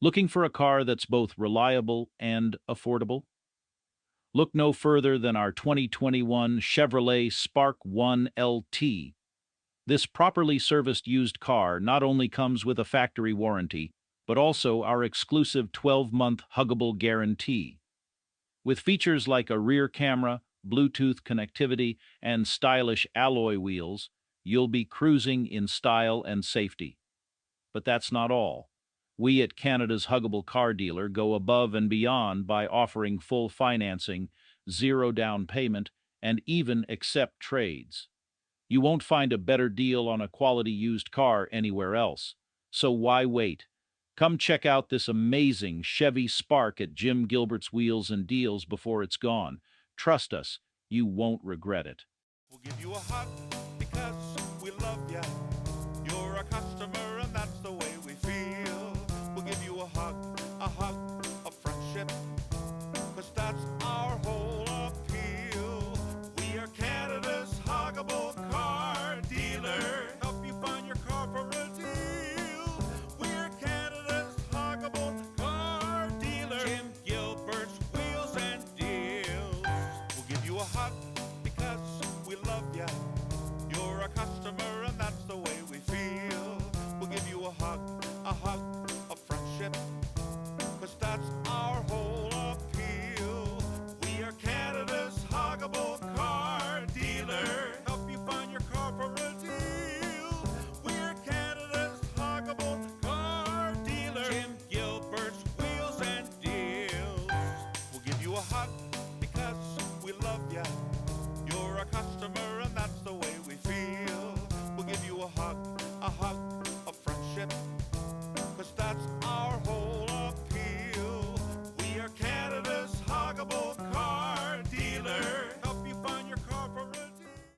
Looking for a car that's both reliable and affordable? Look no further than our 2021 Chevrolet Spark 1 LT. This properly serviced used car not only comes with a factory warranty, but also our exclusive 12-month Huggable Guarantee. With features like a rear camera, Bluetooth connectivity, and stylish alloy wheels, you'll be cruising in style and safety. But that's not all. We at Canada's Huggable Car Dealer go above and beyond by offering full financing, zero down payment, and even accept trades. You won't find a better deal on a quality used car anywhere else. So why wait? Come check out this amazing Chevy SPARK at Jim Gilbert's Wheels and Deals before it's gone. Trust us, you won't regret it. We'll give you a hug because